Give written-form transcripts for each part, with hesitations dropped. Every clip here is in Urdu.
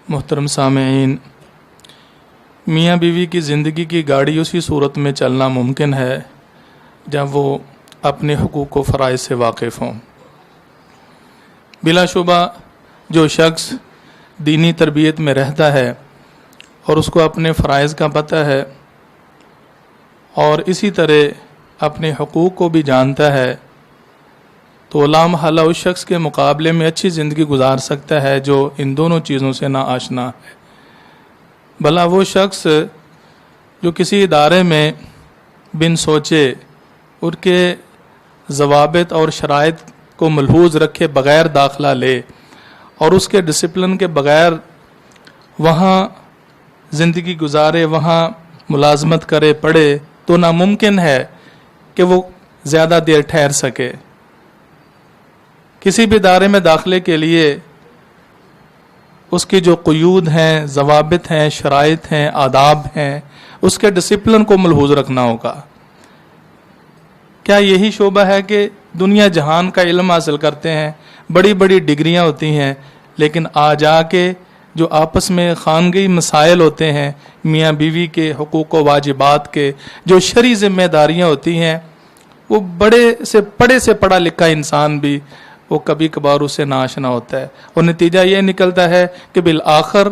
محترم سامعین، میاں بیوی کی زندگی کی گاڑی اسی صورت میں چلنا ممکن ہے جب وہ اپنے حقوق و فرائض سے واقف ہوں۔ بلا شبہ جو شخص دینی تربیت میں رہتا ہے اور اس کو اپنے فرائض کا پتہ ہے اور اسی طرح اپنے حقوق کو بھی جانتا ہے تو لا محالہ اس شخص کے مقابلے میں اچھی زندگی گزار سکتا ہے جو ان دونوں چیزوں سے نا آشنا ہے۔ بھلا وہ شخص جو کسی ادارے میں بن سوچے ان کے ضوابط اور شرائط کو ملحوظ رکھے بغیر داخلہ لے اور اس کے ڈسپلن کے بغیر وہاں زندگی گزارے، وہاں ملازمت کرے، پڑھے، تو ناممکن ہے کہ وہ زیادہ دیر ٹھہر سکے۔ کسی بھی ادارے میں داخلے کے لیے اس کی جو قیود ہیں، ضوابط ہیں، شرائط ہیں، آداب ہیں، اس کے ڈسپلن کو ملحوظ رکھنا ہوگا۔ کیا یہی شعبہ ہے کہ دنیا جہان کا علم حاصل کرتے ہیں، بڑی بڑی ڈگریاں ہوتی ہیں، لیکن آ کے جو آپس میں خانگی مسائل ہوتے ہیں، میاں بیوی کے حقوق و واجبات کے، جو شرعی ذمہ داریاں ہوتی ہیں، وہ پڑھے سے پڑھا لکھا انسان بھی وہ کبھی کبھار اسے ناآشنا ہوتا ہے، اور نتیجہ یہ نکلتا ہے کہ بالآخر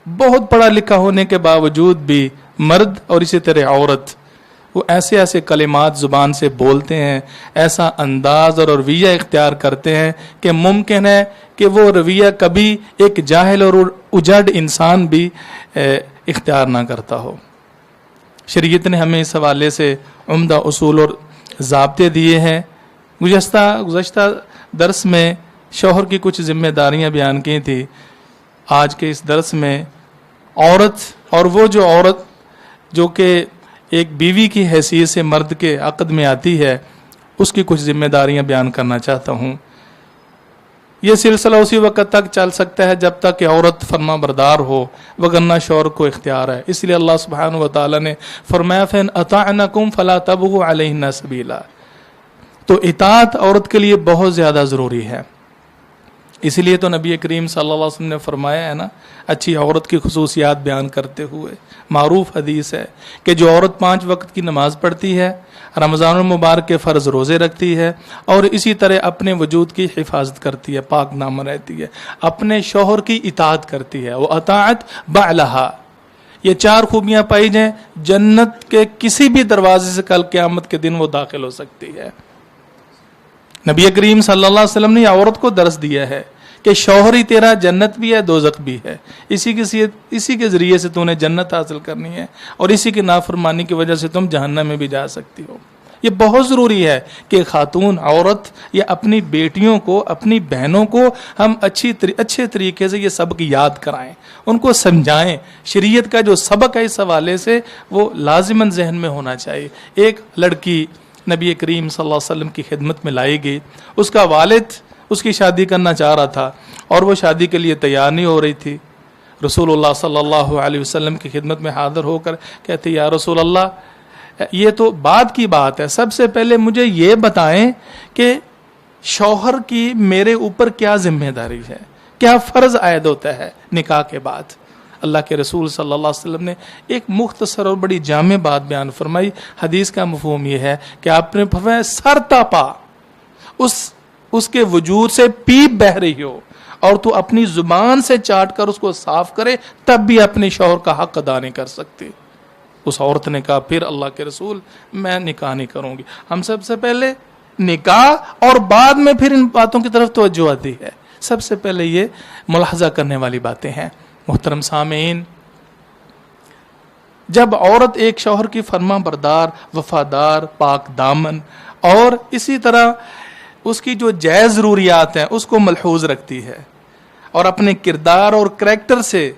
بہت پڑھا لکھا ہونے کے باوجود بھی مرد اور اسی طرح عورت وہ ایسے کلمات زبان سے بولتے ہیں، ایسا انداز اور رویہ اختیار کرتے ہیں کہ ممکن ہے کہ وہ رویہ کبھی ایک جاہل اور اجڑ انسان بھی اختیار نہ کرتا ہو۔ شریعت نے ہمیں اس حوالے سے عمدہ اصول اور ضابطے دیے ہیں۔ گزشتہ درس میں شوہر کی کچھ ذمہ داریاں بیان کی تھی۔ آج کے اس درس میں عورت اور وہ جو عورت جو کہ ایک بیوی کی حیثیت سے مرد کے عقد میں آتی ہے، اس کی کچھ ذمہ داریاں بیان کرنا چاہتا ہوں۔ یہ سلسلہ اسی وقت تک چل سکتا ہے جب تک کہ عورت فرما بردار ہو، وگرنہ شوہر کو اختیار ہے۔ اس لیے اللہ سبحانہ و تعالی نے فرمایا فَإِنْ أَطَعْنَكُمْ فَلَا تَبْغُوا عَلَيْهِنَّ سَبِيلًا۔ تو اطاعت عورت کے لیے بہت زیادہ ضروری ہے۔ اسی لیے تو نبی کریم صلی اللہ علیہ وسلم نے فرمایا ہے نا، اچھی عورت کی خصوصیات بیان کرتے ہوئے معروف حدیث ہے کہ جو عورت 5 وقت کی نماز پڑھتی ہے، رمضان المبارک کے فرض روزے رکھتی ہے اور اسی طرح اپنے وجود کی حفاظت کرتی ہے، پاک دامن رہتی ہے، اپنے شوہر کی اطاعت کرتی ہے، وہ اطاعت بعلہا، یہ 4 خوبیاں پائی جائیں، جنت کے کسی بھی دروازے سے کل قیامت کے دن وہ داخل ہو سکتی ہے۔ نبی کریم صلی اللہ علیہ وسلم نے عورت کو درس دیا ہے کہ شوہر ہی تیرا جنت بھی ہے، دوزخ بھی ہے، اسی کے ذریعے سے تو نے جنت حاصل کرنی ہے اور اسی کی نافرمانی کی وجہ سے تم جہنم میں بھی جا سکتی ہو۔ یہ بہت ضروری ہے کہ خاتون عورت یا اپنی بیٹیوں کو، اپنی بہنوں کو ہم اچھے طریقے سے یہ سبق یاد کرائیں، ان کو سمجھائیں۔ شریعت کا جو سبق ہے اس حوالے سے وہ لازماً ذہن میں ہونا چاہیے۔ ایک لڑکی نبی کریم صلی اللہ علیہ وسلم کی خدمت میں لائی گئی، اس کا والد اس کی شادی کرنا چاہ رہا تھا اور وہ شادی کے لیے تیار نہیں ہو رہی تھی۔ رسول اللہ صلی اللہ علیہ وسلم کی خدمت میں حاضر ہو کر کہتے یا رسول اللہ، یہ تو بعد کی بات ہے، سب سے پہلے مجھے یہ بتائیں کہ شوہر کی میرے اوپر کیا ذمہ داری ہے، کیا فرض عائد ہوتا ہے نکاح کے بعد۔ اللہ کے رسول صلی اللہ علیہ وسلم نے ایک مختصر اور بڑی جامع بات بیان فرمائی۔ حدیث کا مفہوم یہ ہے کہ آپ نے فرمایا سر تا پا اس کے وجود سے پیپ بہ رہی ہو اور تو اپنی زبان سے چاٹ کر اس کو صاف کرے، تب بھی اپنے شوہر کا حق ادا نہیں کر سکتی۔ اس عورت نے کہا پھر اللہ کے رسول میں نکاح نہیں کروں گی۔ ہم سب سے پہلے نکاح اور بعد میں پھر ان باتوں کی طرف توجہ آتی ہے، سب سے پہلے یہ ملاحظہ کرنے والی باتیں ہیں۔ محترم سامعین، جب عورت ایک شوہر کی فرما بردار، وفادار، پاک دامن اور اسی طرح اس کی جو جائز ضروریات ہیں اس کو ملحوظ رکھتی ہے اور اپنے کردار اور کریکٹر سے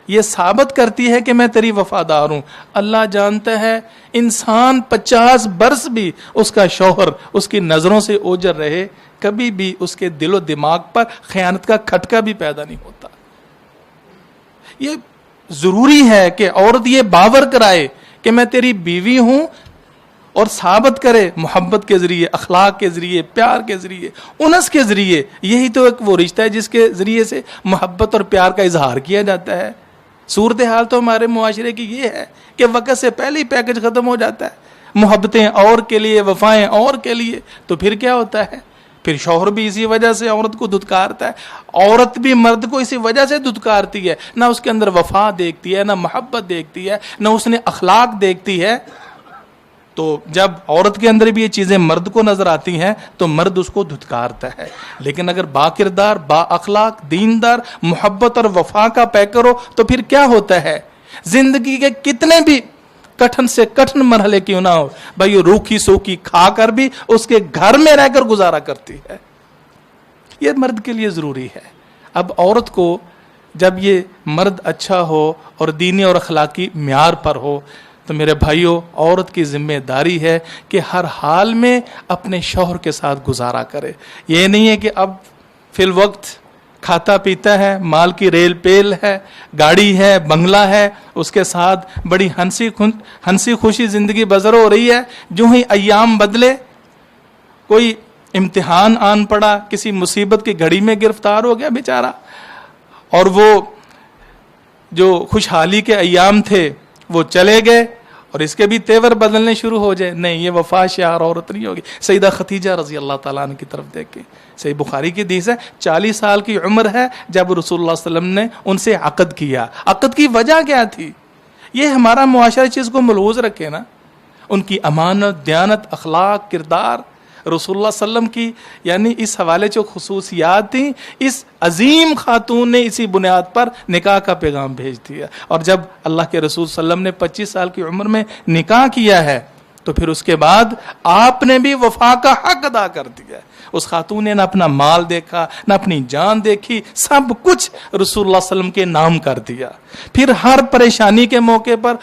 یہ ثابت کرتی ہے کہ میں تیری وفادار ہوں، اللہ جانتا ہے انسان 50 برس بھی اس کا شوہر اس کی نظروں سے اوجر رہے، کبھی بھی اس کے دل و دماغ پر خیانت کا کھٹکا بھی پیدا نہیں ہوتا۔ یہ ضروری ہے کہ عورت یہ باور کرائے کہ میں تیری بیوی ہوں، اور ثابت کرے محبت کے ذریعے، اخلاق کے ذریعے، پیار کے ذریعے، انس کے ذریعے. یہی تو ایک وہ رشتہ ہے جس کے ذریعے سے محبت اور پیار کا اظہار کیا جاتا ہے. صورتحال تو ہمارے معاشرے کی یہ ہے کہ وقت سے پہلے ہی پیکج ختم ہو جاتا ہے. محبتیں اور کے لیے، وفائیں اور کے لیے. تو پھر کیا ہوتا ہے؟ پھر شوہر بھی اسی وجہ سے عورت کو دھتکارتا ہے، عورت بھی مرد کو اسی وجہ سے دھتکارتی ہے. نہ اس کے اندر وفا دیکھتی ہے، نہ محبت دیکھتی ہے، نہ اس نے اخلاق دیکھتی ہے. تو جب عورت کے اندر بھی یہ چیزیں مرد کو نظر آتی ہیں تو مرد اس کو دھتکارتا ہے. لیکن اگر با کردار، با اخلاق، دیندار، محبت اور وفا کا پیکر ہو تو پھر کیا ہوتا ہے؟ زندگی کے کتنے بھی کٹھن سے کٹھن مرحلے کیوں نہ ہو، بھائی روکھی سوکھی کھا کر بھی اس کے گھر میں رہ کر گزارا کرتی ہے. یہ مرد کے لیے ضروری ہے. اب عورت کو جب یہ مرد اچھا ہو اور دینی اور اخلاقی معیار پر ہو تو میرے بھائیوں، عورت کی ذمہ داری ہے کہ ہر حال میں اپنے شوہر کے ساتھ گزارا کرے. یہ نہیں ہے کہ اب فی الوقت کھاتا پیتا ہے، مال کی ریل پیل ہے، گاڑی ہے، بنگلہ ہے، اس کے ساتھ بڑی ہنسی خوشی زندگی بسر ہو رہی ہے. جو ہی ایام بدلے، کوئی امتحان آن پڑا، کسی مصیبت کی گھڑی میں گرفتار ہو گیا بیچارہ، اور وہ جو خوشحالی کے ایام تھے وہ چلے گئے اور اس کے بھی تیور بدلنے شروع ہو جائے. نہیں، یہ وفا شعار عورت نہیں ہوگی. سیدہ خدیجہ رضی اللہ تعالیٰ عنہ کی طرف دیکھ کے، صحیح بخاری کی حدیث ہے، 40 سال کی عمر ہے جب رسول اللہ صلی اللہ علیہ وسلم نے ان سے عقد کیا. عقد کی وجہ کیا تھی؟ یہ ہمارا معاشرہ چیز کو ملحوظ رکھے نا. ان کی امانت، دیانت، اخلاق، کردار، رسول اللہ صلی اللہ علیہ وسلم کی یعنی اس حوالے جو خصوصیات تھیں، اس عظیم خاتون نے اسی بنیاد پر نکاح کا پیغام بھیج دیا. اور جب اللہ کے رسول صلی اللہ علیہ وسلم نے 25 سال کی عمر میں نکاح کیا ہے تو پھر اس کے بعد آپ نے بھی وفا کا حق ادا کر دیا. اس خاتون نے نہ اپنا مال دیکھا، نہ اپنی جان دیکھی، سب کچھ رسول اللہ صلی اللہ علیہ وسلم کے نام کر دیا. پھر ہر پریشانی کے موقع پر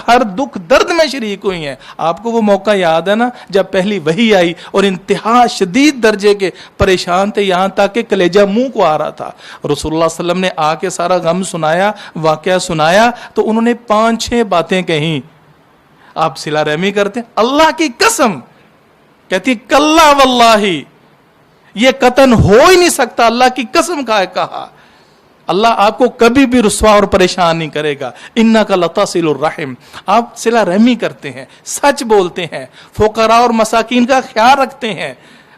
ہر دکھ درد میں شریک ہوئی ہیں. آپ کو وہ موقع یاد ہے نا جب پہلی وحی آئی اور انتہا شدید درجے کے پریشان تھے، یہاں تک کہ کلیجہ منہ کو آ رہا تھا. رسول اللہ صلی اللہ علیہ وسلم نے آ کے سارا غم سنایا، واقعہ سنایا تو انہوں نے 5-6 باتیں کہیں. آپ صلہ رحمی کرتے ہیں؟ اللہ کی قسم کہتی کلا واللہ، یہ قطن ہو ہی نہیں سکتا. اللہ کی قسم کہا اللہ آپ کو کبھی بھی رسوا اور پریشان نہیں کرے گا. انک لتصل الرحم، آپ صلہ رحمی کرتے ہیں، سچ بولتے ہیں، فقراء اور مساکین کا خیال رکھتے ہیں،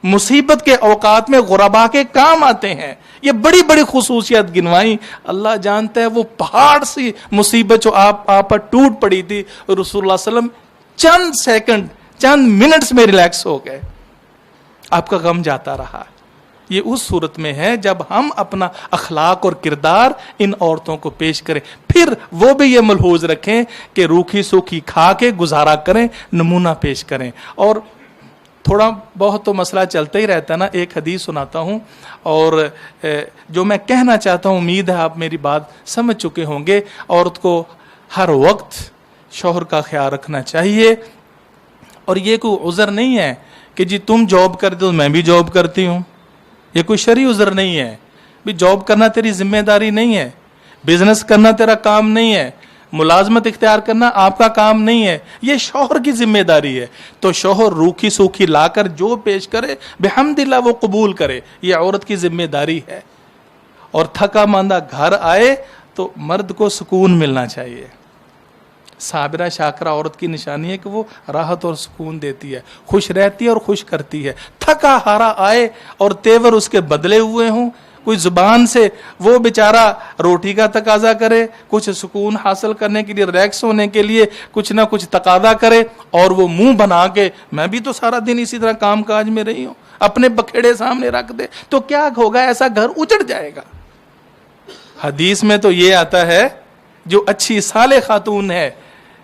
مصیبت کے اوقات میں غربا کے کام آتے ہیں. یہ بڑی بڑی خصوصیت گنوائی. اللہ جانتا ہے وہ پہاڑ سی مصیبت جو آپ پر ٹوٹ پڑی تھی، رسول اللہ صلی اللہ علیہ وسلم چند سیکنڈ، چند منٹس میں ریلیکس ہو گئے، آپ کا غم جاتا رہا. یہ اس صورت میں ہے جب ہم اپنا اخلاق اور کردار ان عورتوں کو پیش کریں. پھر وہ بھی یہ ملحوظ رکھیں کہ روکھی سوکھی کھا کے گزارا کریں، نمونہ پیش کریں. اور تھوڑا بہت تو مسئلہ چلتا ہی رہتا ہے نا. ایک حدیث سناتا ہوں اور جو میں کہنا چاہتا ہوں امید ہے آپ میری بات سمجھ چکے ہوں گے. عورت کو ہر وقت شوہر کا خیال رکھنا چاہیے، اور یہ کوئی عذر نہیں ہے کہ جی تم جاب کرتے ہو میں بھی جاب کرتی ہوں. یہ کوئی شرعی عذر نہیں ہے. بھی جاب کرنا تیری ذمہ داری نہیں ہے، بزنس کرنا تیرا کام نہیں ہے، ملازمت اختیار کرنا آپ کا کام نہیں ہے، یہ شوہر کی ذمہ داری ہے. تو شوہر روکھی سوکھی لا کر جو پیش کرے بحمدللہ وہ قبول کرے، یہ عورت کی ذمہ داری ہے. اور تھکا ماندہ گھر آئے تو مرد کو سکون ملنا چاہیے. صابرہ شاکرہ عورت کی نشانی ہے کہ وہ راحت اور سکون دیتی ہے، خوش رہتی ہے اور خوش کرتی ہے. تھکا ہارا آئے اور تیور اس کے بدلے ہوئے ہوں، کوئی زبان سے وہ بیچارہ روٹی کا تقاضا کرے، کچھ سکون حاصل کرنے کے لیے، ریلیکس ہونے کے لیے کچھ نہ کچھ تقاضا کرے، اور وہ منہ بنا کے میں بھی تو سارا دن اسی طرح کام کاج میں رہی ہوں، اپنے بکھیڑے سامنے رکھ دے تو کیا ہوگا؟ ایسا گھر اجڑ جائے گا. حدیث میں تو یہ آتا ہے جو اچھی صالح خاتون ہے،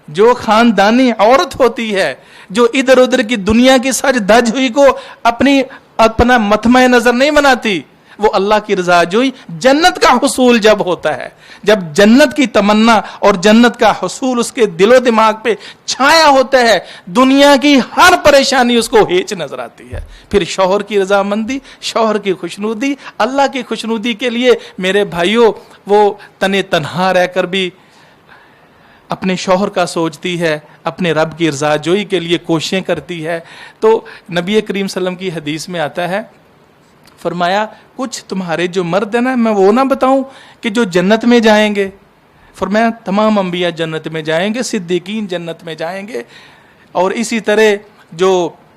جو خاندانی عورت ہوتی ہے، جو ادھر ادھر کی دنیا کی سج دھج ہوئی کو اپنا متمع نظر نہیں بناتی، وہ اللہ کی رضا جوئی جنت کا حصول جب ہوتا ہے، جب جنت کی تمنا اور جنت کا حصول اس کے دل و دماغ پہ چھایا ہوتا ہے، دنیا کی ہر پریشانی اس کو ہیچ نظر آتی ہے. پھر شوہر کی رضامندی، شوہر کی خوشنودی، اللہ کی خوشنودی کے لیے میرے بھائیوں وہ تنہا رہ کر بھی اپنے شوہر کا سوچتی ہے، اپنے رب کی رضا جوئی کے لیے کوششیں کرتی ہے. تو نبی کریم صلی اللہ علیہ وسلم کی حدیث میں آتا ہے، فرمایا کچھ تمہارے جو مرد ہیں نا، میں وہ نہ بتاؤں کہ جو جنت میں جائیں گے؟ فرمایا تمام انبیاء جنت میں جائیں گے، صدیقین جنت میں جائیں گے، اور اسی طرح جو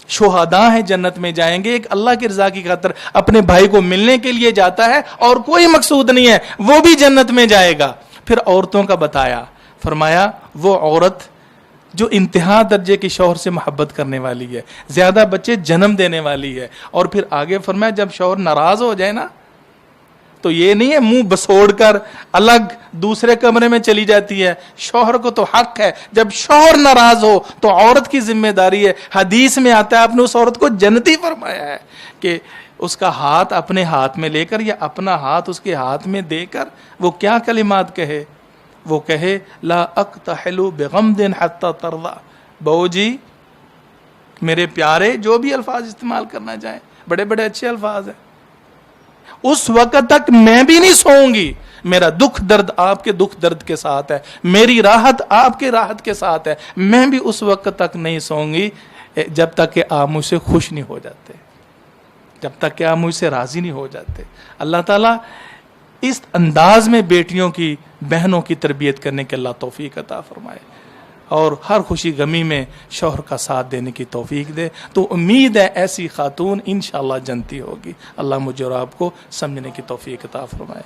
شہداء ہیں جنت میں جائیں گے. ایک اللہ کی رضا کی خاطر اپنے بھائی کو ملنے کے لیے جاتا ہے اور کوئی مقصود نہیں ہے، وہ بھی جنت میں جائے گا. پھر عورتوں کا بتایا، فرمایا وہ عورت جو انتہا درجے کی شوہر سے محبت کرنے والی ہے، زیادہ بچے جنم دینے والی ہے. اور پھر آگے فرمایا جب شوہر ناراض ہو جائے نا، تو یہ نہیں ہے منہ بسوڑ کر الگ دوسرے کمرے میں چلی جاتی ہے. شوہر کو تو حق ہے، جب شوہر ناراض ہو تو عورت کی ذمہ داری ہے. حدیث میں آتا ہے آپ نے اس عورت کو جنتی فرمایا ہے کہ اس کا ہاتھ اپنے ہاتھ میں لے کر یا اپنا ہاتھ اس کے ہاتھ میں دے کر وہ کیا کلمات کہے؟ وہ کہے لا اقتحل بغمد حتی ترضى. بہو جی میرے پیارے، جو بھی الفاظ استعمال کرنا چاہیں، بڑے بڑے اچھے الفاظ ہیں، اس وقت تک میں بھی نہیں سوؤں گی. میرا دکھ درد آپ کے دکھ درد کے ساتھ ہے، میری راحت آپ کے راحت کے ساتھ ہے. میں بھی اس وقت تک نہیں سوؤں گی جب تک کہ آپ مجھ سے خوش نہیں ہو جاتے، جب تک کہ آپ مجھ سے راضی نہیں ہو جاتے. اللہ تعالیٰ اس انداز میں بیٹیوں کی، بہنوں کی تربیت کرنے کے اللہ توفیق عطا فرمائے، اور ہر خوشی غمی میں شوہر کا ساتھ دینے کی توفیق دے. تو امید ہے ایسی خاتون انشاءاللہ جنتی ہوگی. اللہ مجھے اور آپ کو سمجھنے کی توفیق عطا فرمائے.